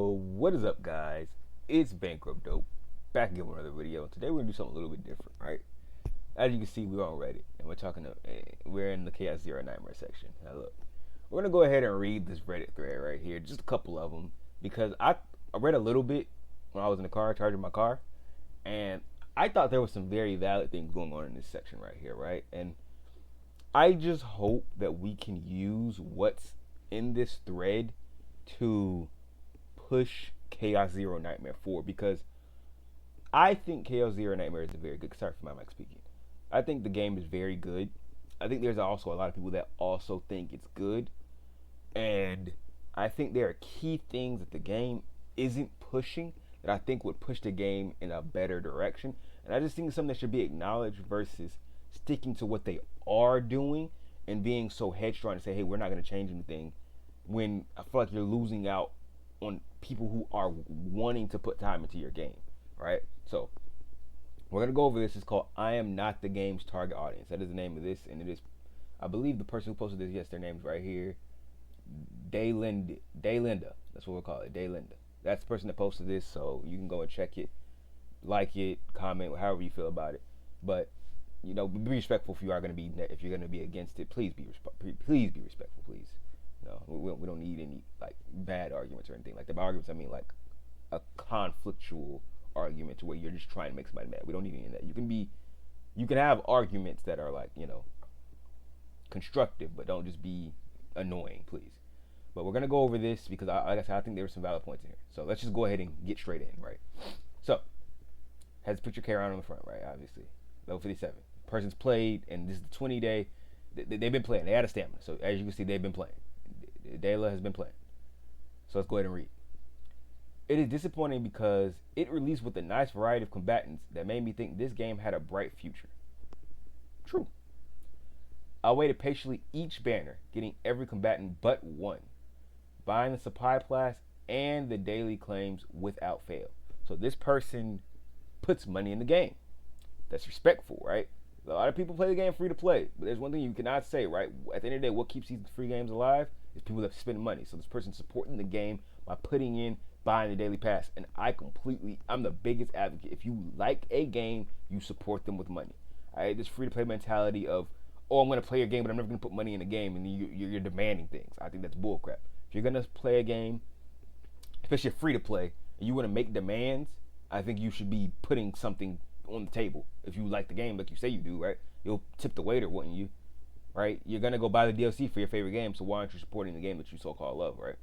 What is up, guys? It's Bankrupt Dope, back again with another video. Today we're gonna do something a little bit different, right? As you can see, we're on Reddit, and we're in the Chaos Zero Nightmare section. Now look, we're gonna go ahead and read this Reddit thread right here, just a couple of them, because I read a little bit when I was in the car charging my car, and I thought there was some very valid things going on in this section right here, right? And I just hope that we can use what's in this thread to push Chaos Zero Nightmare forward, because I think Chaos Zero Nightmare is a very good. Sorry for my mic speaking. I think the game is very good. I think there's also a lot of people that also think it's good, and I think there are key things that the game isn't pushing that I think would push the game in a better direction. And I just think it's something that should be acknowledged versus sticking to what they are doing and being so headstrong to say, hey, we're not going to change anything, when I feel like you're losing out on people who are wanting to put time into your game, right? So we're gonna go over this. It's called "I Am Not the Game's Target Audience." That is the name of this, and it is, I believe, the person who posted this. Yes, their name's right here. Daylinda. That's what we'll call it. Daylinda. That's the person that posted this. So you can go and check it, like it, comment, however you feel about it. But be respectful if you are gonna be against it. Please be respectul, please. No, we don't need any like bad arguments or anything like that. By arguments, I mean like a conflictual argument to where you're just trying to make somebody mad. We don't need any of that. You can have arguments that are like constructive, but don't just be annoying, please. But we're gonna go over this because like I said, I think there were some valid points in here. So let's just go ahead and get straight in, right? So has the picture carry on the front, right? Obviously, level 57. Person's played, and this is the 20-day. They've been playing. They had a stamina, so as you can see, they've been playing. Dayla has been playing. So let's go ahead and read. It is disappointing because it released with a nice variety of combatants that made me think this game had a bright future. True. I waited patiently each banner, getting every combatant but one, buying the supply pass and the daily claims without fail. So this person puts money in the game. That's respectful, right? A lot of people play the game free to play, but there's one thing you cannot say, right? At the end of the day, what keeps these free games alive is people that spend money. So this person's supporting the game by buying the daily pass. And I'm the biggest advocate. If you like a game, you support them with money. Right? This free to play mentality of, oh, I'm going to play a game, but I'm never going to put money in the game, and you're demanding things. I think that's bullcrap. If you're going to play a game, especially free to play, and you want to make demands, I think you should be putting something on the table. If you like the game like you say you do, right? You'll tip the waiter, wouldn't you? Right? You're gonna go buy the DLC for your favorite game, so why aren't you supporting the game that you so-called love, right?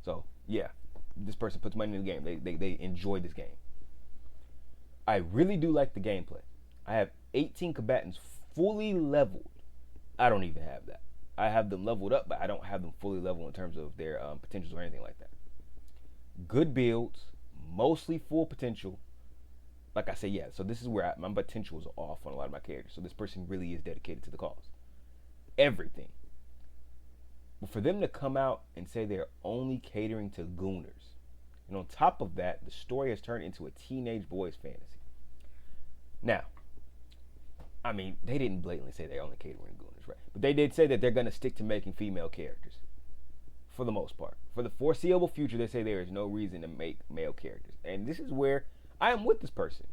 So yeah, this person puts money in the game. They enjoy this game. I really do like the gameplay. I have 18 combatants fully leveled. I don't even have that. I have them leveled up, but I don't have them fully leveled in terms of their potentials or anything like that. Good builds, mostly full potential. Like I said, yeah, so this is where my potential is off on a lot of my characters. So this person really is dedicated to the cause. Everything. But for them to come out and say they're only catering to gooners, and on top of that, the story has turned into a teenage boy's fantasy. Now, I mean, they didn't blatantly say they're only catering to gooners, right? But they did say that they're going to stick to making female characters. For the most part. For the foreseeable future, they say there is no reason to make male characters. And this is where I am with this person,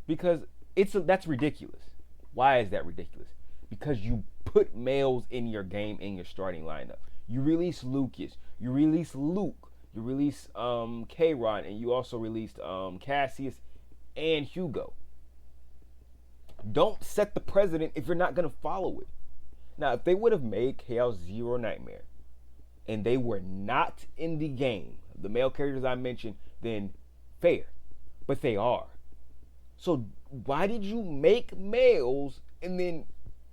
because that's ridiculous. Why is that ridiculous? Because you put males in your game in your starting lineup. You release Lucas, you release Luke, you release K-Ron, and you also released Cassius and Hugo. Don't set the precedent if you're not gonna follow it. Now, if they would have made Chaos Zero Nightmare and they were not in the game, the male characters I mentioned, then fair. But they are. So why did you make males and then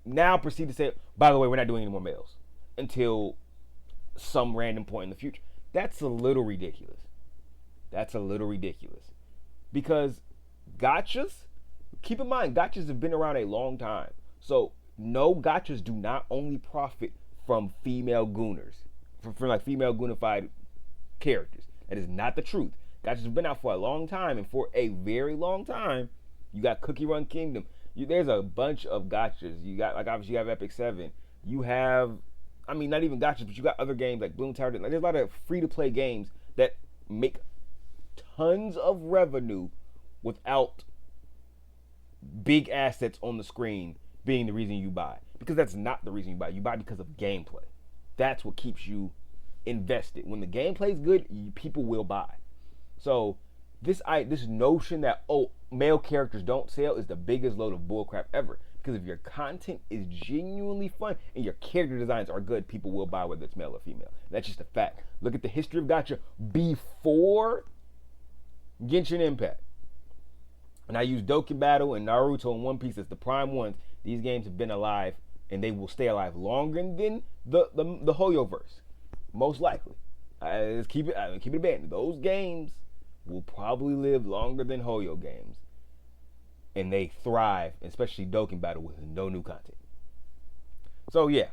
now proceed to say, by the way, we're not doing any more males until some random point in the future? That's a little ridiculous. Because gotchas, keep in mind, gotchas have been around a long time. So no, gotchas do not only profit from female gooners, from like female goonified characters. That is not the truth. Gotchas have been out for a long time, and for a very long time, you got Cookie Run Kingdom. There's a bunch of gotchas. You got, like, obviously you have Epic 7. You have, I mean, not even gotchas, but you got other games like Bloom Tower. Like, there's a lot of free-to-play games that make tons of revenue without big assets on the screen being the reason you buy. Because that's not the reason you buy. You buy because of gameplay. That's what keeps you invested. When the gameplay is good, people will buy. So this notion that male characters don't sell is the biggest load of bullcrap ever. Because if your content is genuinely fun and your character designs are good, people will buy whether it's male or female. That's just a fact. Look at the history of gacha before Genshin Impact. And I use Dokkan Battle and Naruto and One Piece as the prime ones. These games have been alive and they will stay alive longer than the Hoyoverse. Most likely. Let's keep it abandoned. Those games will probably live longer than Hoyo games. And they thrive, especially Dokkan Battle, with no new content. So yeah.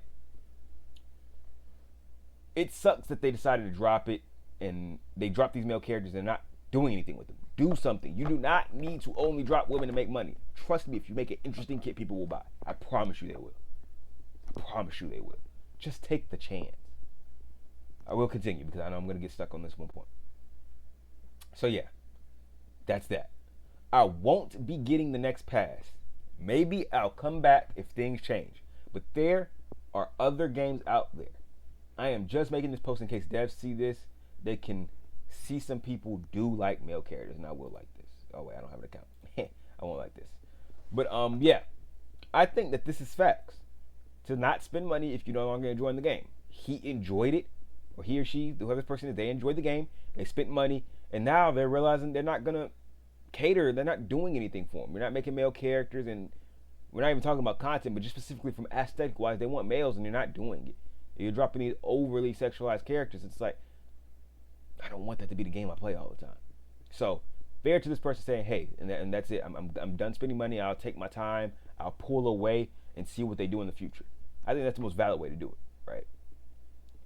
It sucks that they decided to drop it and they dropped these male characters and not doing anything with them. Do something. You do not need to only drop women to make money. Trust me, if you make an interesting kit, people will buy. I promise you they will. I promise you they will. Just take the chance. I will continue because I know I'm going to get stuck on this one point. So yeah, that's that. I won't be getting the next pass. Maybe I'll come back if things change. But there are other games out there. I am just making this post in case devs see this. They can see some people do like male characters, and I will like this. Oh wait, I don't have an account. I won't like this. But yeah, I think that this is facts. To not spend money if you no longer enjoying the game. He enjoyed it, or he or she, whoever this person is, they enjoyed the game. They spent money, and now they're realizing they're not gonna cater. They're not doing anything for them. We're not making male characters, and we're not even talking about content, but just specifically from aesthetic wise, they want males, and you're not doing it. You're dropping these overly sexualized characters. It's like, I don't want that to be the game I play all the time. So fair to this person saying, hey, and that's it. I'm done spending money. I'll take my time. I'll pull away and see what they do in the future. I think that's the most valid way to do it, right?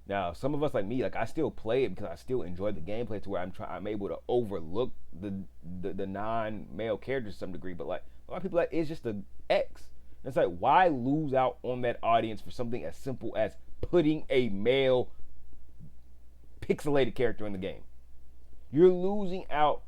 Now, some of us like me, like I still play it because I still enjoy the gameplay to where I'm able to overlook the non-male characters to some degree. But like a lot of people, like it's just the X. And it's like, why lose out on that audience for something as simple as putting a male pixelated character in the game? You're losing out.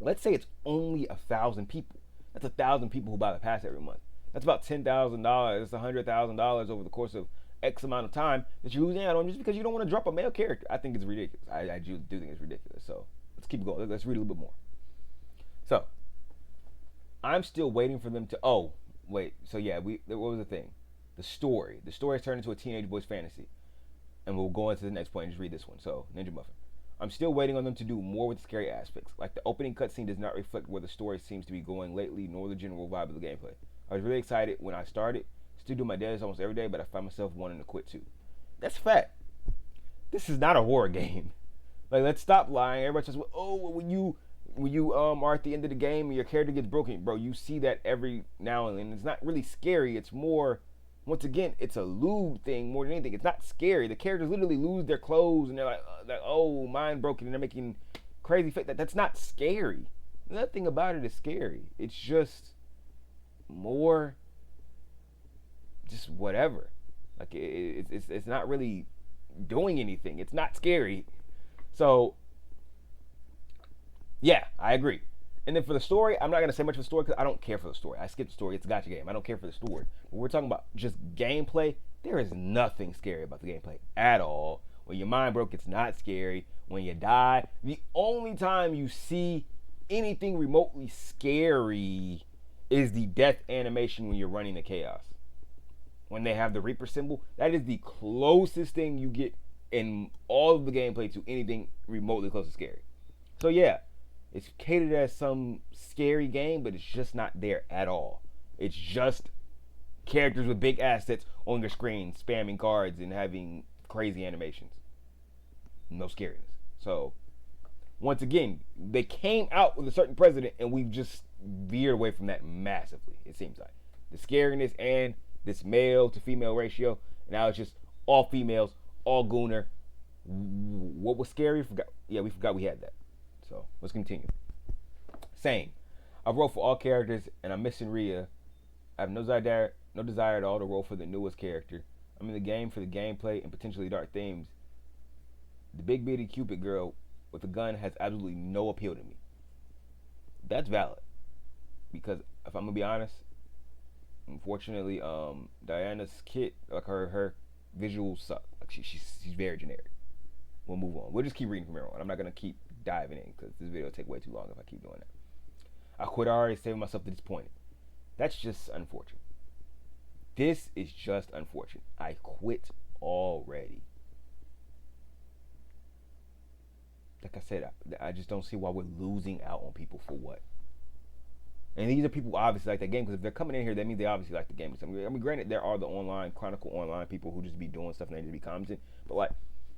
Let's say it's only 1,000 people. That's 1,000 people who buy the pass every month. That's about $10,000. That's $100,000 over the course of X amount of time that you're losing out on just because you don't want to drop a male character. I think it's ridiculous. I do think it's ridiculous. So let's keep going. Let's read a little bit more. So I'm still waiting for them to. Oh wait. So yeah, what was the thing? The story. The story has turned into a teenage boy's fantasy, and we'll go into the next point and just read this one. So Ninja Muffin. I'm still waiting on them to do more with the scary aspects. Like the opening cutscene does not reflect where the story seems to be going lately, nor the general vibe of the gameplay. I was really excited when I started. Still do my dailies almost every day, but I find myself wanting to quit too. That's a fact. This is not a horror game. Like, let's stop lying. Everybody says, well, oh, when you are at the end of the game and your character gets broken, bro, you see that every now and then. It's not really scary. It's more, once again, it's a lewd thing more than anything. It's not scary. The characters literally lose their clothes and they're like oh, mine broken, and they're making crazy face. That's not scary. Nothing about it is scary. It's just more just whatever. Like it's not really doing anything. It's not scary. So yeah, I agree. And then for the story, I'm not gonna say much for the story because I don't care for the story. I skip the story. It's a gacha game. I don't care for the story. When we're talking about just gameplay, there is nothing scary about the gameplay at all. When your mind broke, it's not scary. When you die, the only time you see anything remotely scary is the death animation when you're running the chaos. When they have the Reaper symbol, that is the closest thing you get in all of the gameplay to anything remotely close to scary. So yeah, it's catered as some scary game, but it's just not there at all. It's just characters with big assets on your screen, spamming cards and having crazy animations. No scariness. So once again, they came out with a certain president and we've just veered away from that massively, it seems like. The scariness and this male to female ratio. Now it's just all females, all gooner. What was scary? We forgot we had that. So let's continue. Same. I wrote for all characters and I'm missing Rhea. I have no desire at all to roll for the newest character. I'm in the game for the gameplay and potentially dark themes. The big bitty Cupid girl with a gun has absolutely no appeal to me. That's valid because if I'm gonna be honest, unfortunately, Diana's kit, like her visuals suck. Like she's very generic. We'll move on. We'll just keep reading from here on. I'm not gonna keep diving in because this video will take way too long if I keep doing that. I quit already, saving myself to disappointed. That's just unfortunate. This is just unfortunate. I quit already. Like I said, I just don't see why we're losing out on people for what. And these are people who obviously like that game because if they're coming in here, that means they obviously like the game. I mean, granted, there are the online Chronicle online people who just be doing stuff and they just be commenting, but like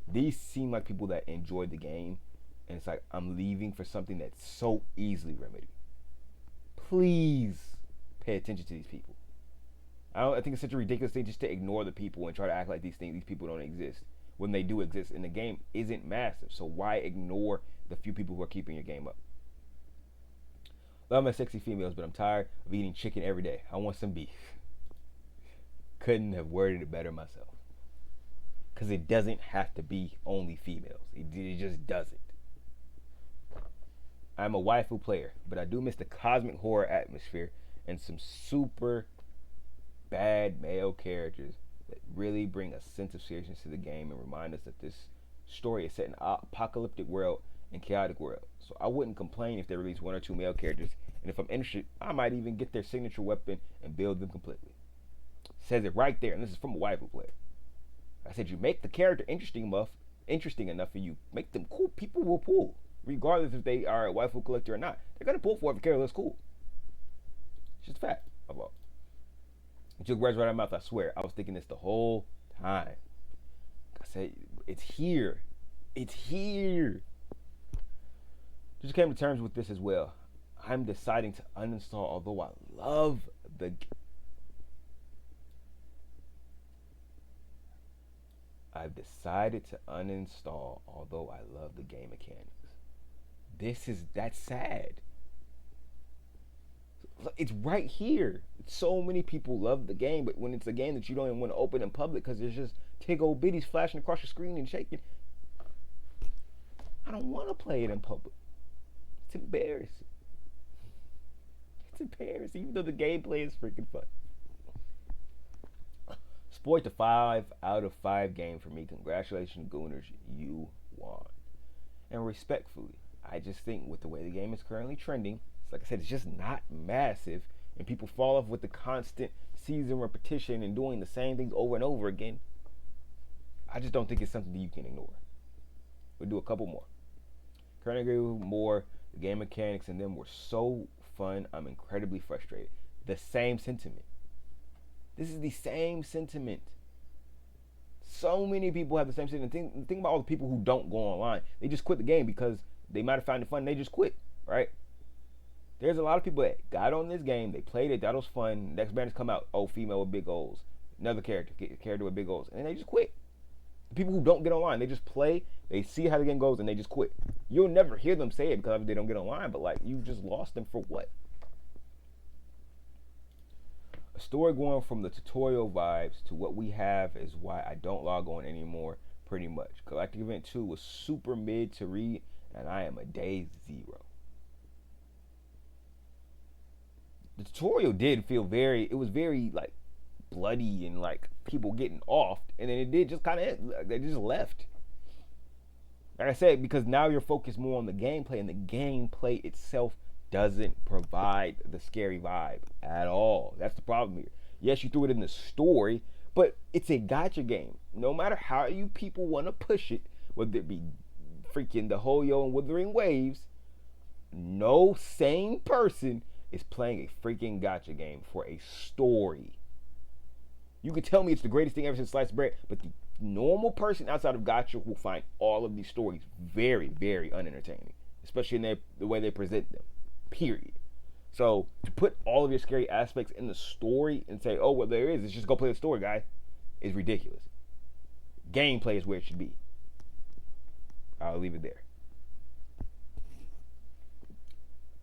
these seem like people that enjoy the game, and it's like I'm leaving for something that's so easily remedied. Please pay attention to these people. I think it's such a ridiculous thing just to ignore the people and try to act like these people don't exist when they do exist, and the game isn't massive. So why ignore the few people who are keeping your game up? Love my sexy females, but I'm tired of eating chicken every day. I want some beef. Couldn't have worded it better myself. Because it doesn't have to be only females. It just doesn't. I'm a waifu player, but I do miss the cosmic horror atmosphere and some super bad male characters that really bring a sense of seriousness to the game and remind us that this story is set in an apocalyptic world and chaotic world. So I wouldn't complain if they release one or two male characters, and if I'm interested, I might even get their signature weapon and build them completely. Says it right there, and this is from a waifu player. I said you make the character interesting enough for you, make them cool. People will pull, regardless if they are a waifu collector or not. They're gonna pull for it if the character looks cool. It's just a fact. It took words right out of my mouth. I swear, I was thinking this the whole time. I said it's here. It's here. Just came to terms with this as well. I'm deciding to uninstall, although I love the I've decided to uninstall, although I love the game mechanics. That's sad. It's right here. So many people love the game, but when it's a game that you don't even want to open in public because there's just tig old bitties flashing across your screen and shaking, I don't want to play it in public. It's embarrassing. It's embarrassing, even though the gameplay is freaking fun. Spoiled to 5 out of 5 game for me. Congratulations, Gooners. You won. And respectfully, I just think with the way the game is currently trending, like I said, it's just not massive, and people fall off with the constant season repetition and doing the same things over and over again. I just don't think it's something that you can ignore. We'll do a couple more. Currently agree with more. The game mechanics and them were so fun. I'm incredibly frustrated. The same sentiment. This is the same sentiment. So many people have the same sentiment. Think about all the people who don't go online. They just quit the game because they might have found it fun and they just quit, right? There's a lot of people that got on this game, they played it, that was fun. Next banners come out, oh, female with big goals. Another character with big goals. And they just quit. The people who don't get online, they just play, they see how the game goes, and they just quit. You'll never hear them say it because they don't get online, but like, you just lost them for what? A story going from the tutorial vibes to what we have is why I don't log on anymore, pretty much. Galactic Event 2 was super mid to read, and I am a day 0. The tutorial did feel it was very like bloody and like people getting off, and then it did just kind of, they just left. Like I said, because now you're focused more on the gameplay, and the gameplay itself doesn't provide the scary vibe at all. That's the problem here. Yes, you threw it in the story, but it's a gacha game. No matter how you people want to push it, whether it be freaking the Hoyo and Wuthering Waves, no sane person is playing a freaking gacha game for a story. You could tell me it's the greatest thing ever since sliced bread, but the normal person outside of gacha will find all of these stories very, very unentertaining, especially in the way they present them. Period. So to put all of your scary aspects in the story and say, oh, well, there is, it's just go play the story, guy, is ridiculous. Gameplay is where it should be. I'll leave it there.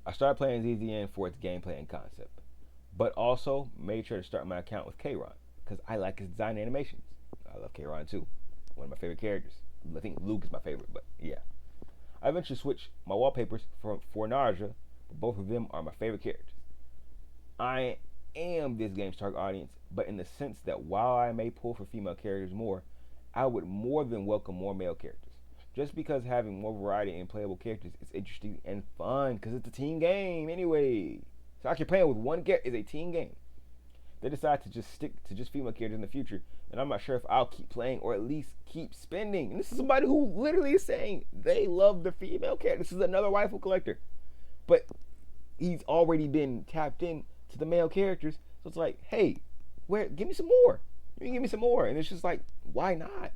I started playing ZZN for its gameplay and concept, but also made sure to start my account with Kayron because I like his design and animations. I love Kayron too. One of my favorite characters. I think Luke is my favorite, but yeah. I I eventually switched my wallpapers for Naja, but both of them are my favorite characters. I am this game's target audience, but in the sense that while I may pull for female characters more, I would more than welcome more male characters. Just because having more variety in playable characters is interesting and fun, because it's a team game anyway. So like you're playing with one character is a team game. They decide to just stick to just female characters in the future, and I'm not sure if I'll keep playing or at least keep spending. And this is somebody who literally is saying they love the female character. This is another waifu collector, but he's already been tapped in to the male characters. So it's like, hey, give me some more. You can give me some more, and it's just like, why not?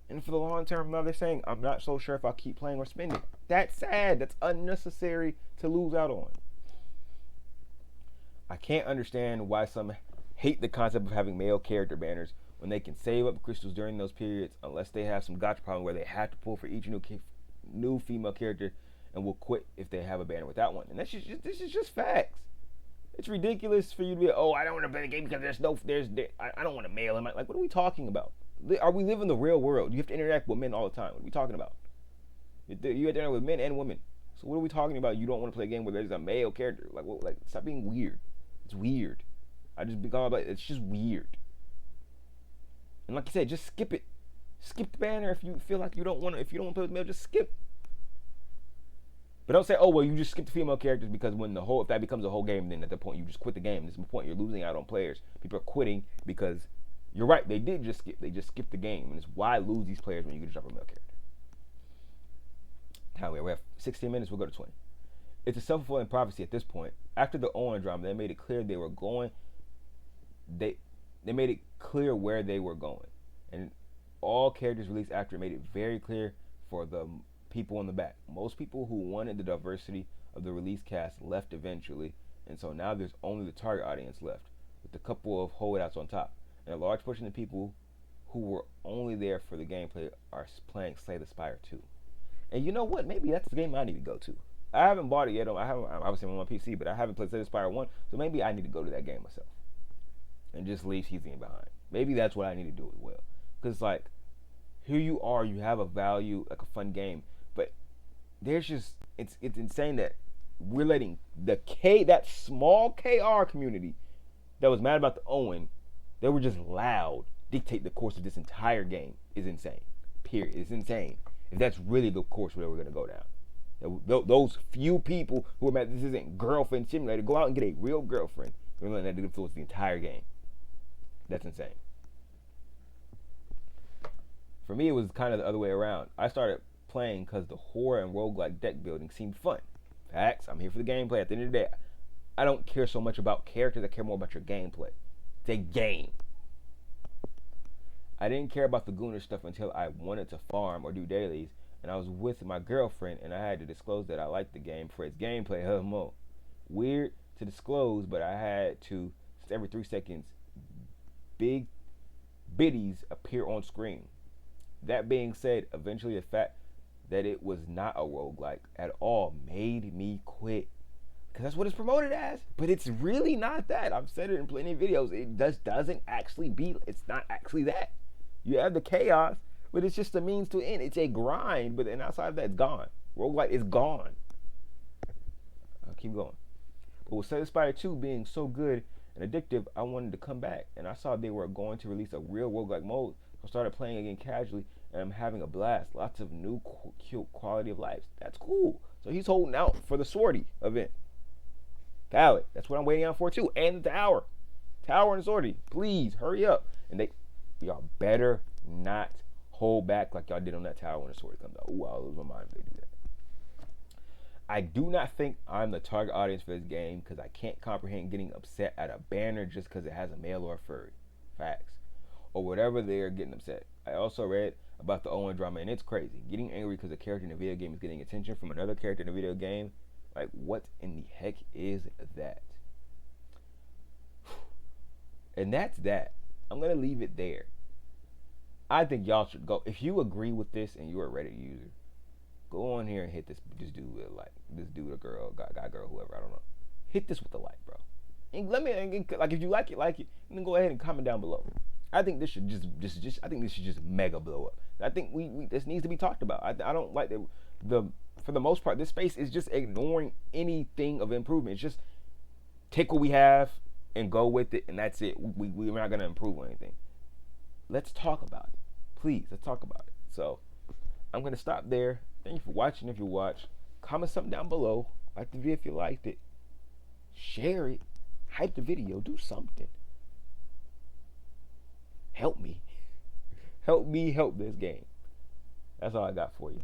And for the long term, now they're saying I'm not so sure if I'll keep playing or spending. That's sad. That's unnecessary to lose out on. I can't understand why some hate the concept of having male character banners when they can save up crystals during those periods, unless they have some gotcha problem where they have to pull for each new female character and will quit if they have a banner without one. And this is just facts. It's ridiculous for you to be, oh, I don't want to play the game because I don't want to mail him. Like, what are we talking about? Are we living the real world? You have to interact with men all the time. What are we talking about? You have to interact with men and women. So what are we talking about? You don't want to play a game where there's a male character. Like stop being weird. It's weird. I just become about it's just weird. And like I said, just skip it. Skip the banner if you feel like you don't want to. If you don't want to play with male, just skip. But don't say, oh well, you just skip the female characters because if that becomes a whole game, then at that point you just quit the game. This is the point, you're losing out on players. People are quitting because you're right. They just skipped the game, and it's why lose these players when you can drop a male character. Now we have 16 minutes. We'll go to 20. It's a self-fulfilling prophecy at this point. After the Owen drama, they made it clear they were going. They made it clear where they were going, and all characters released after made it very clear for the people in the back. Most people who wanted the diversity of the release cast left eventually, and so now there's only the target audience left, with a couple of holdouts on top. And a large portion of the people who were only there for the gameplay are playing Slay the Spire 2. And you know what? Maybe that's the game I need to go to. I haven't bought it yet. I haven't, obviously I'm on my PC, but I haven't played Slay the Spire 1, so maybe I need to go to that game myself and just leave Heathen behind. Maybe that's what I need to do as well. Because, like, here you are, you have a value, like a fun game, but there's just, it's insane that we're letting that small KR community that was mad about the Owen, they were just loud, dictate the course of this entire game is insane. Period. It's insane. If that's really the course where we're going to go down. Those few people who are mad this isn't girlfriend simulator, go out and get a real girlfriend. We're letting that influence the entire game. That's insane. For me, it was kind of the other way around. I started playing because the horror and roguelike deck building seemed fun. Facts, I'm here for the gameplay. At the end of the day, I don't care so much about characters. I care more about your gameplay. It's a game. I didn't care about the Gooner stuff until I wanted to farm or do dailies, and I was with my girlfriend, and I had to disclose that I liked the game for its gameplay. Weird to disclose, but I had to, every 3 seconds, big biddies appear on screen. That being said, eventually the fact that it was not a roguelike at all made me quit. Because that's what it's promoted as. But it's really not that. I've said it in plenty of videos. It doesn't actually it's not actually that. You have the chaos, but it's just a means to end. It's a grind, but then outside of that, it's gone. Roguelike is gone. I'll keep going. But with Slay the Spire 2 being so good and addictive, I wanted to come back. And I saw they were going to release a real roguelike mode. So I started playing again casually, and I'm having a blast. Lots of new cute quality of life. That's cool. So he's holding out for the Swordy event. Valid. That's what I'm waiting on for too. And the Tower. Tower and Swordy. Please, hurry up. And y'all better not hold back like y'all did on that Tower when the Swordy comes out. Ooh, I'll lose my mind if they do that. I do not think I'm the target audience for this game because I can't comprehend getting upset at a banner just because it has a male or a furry. Facts. Or whatever they're getting upset. I also read about the Owen drama, and it's crazy. Getting angry because a character in a video game is getting attention from another character in a video game. Like, what in the heck is that? And that's that. I'm going to leave it there. I think y'all should go. If you agree with this and you're a Reddit user, go on here and hit this dude with a like. This dude or girl, guy, girl, whoever, I don't know. Hit this with a like, bro. And let me, like, if you like it, and then go ahead and comment down below. I think this should just I think this should just mega blow up. I think we this needs to be talked about. I don't like the for the most part this space is just ignoring anything of improvement. It's just take what we have and go with it, and that's it. We're not gonna improve on anything. Let's talk about it, please. Let's talk about it. So I'm gonna stop there. Thank you for watching. If you watch, comment something down below. Like the video if you liked it. Share it. Hype the video. Do something. Help me. Help me help this game. That's all I got for you.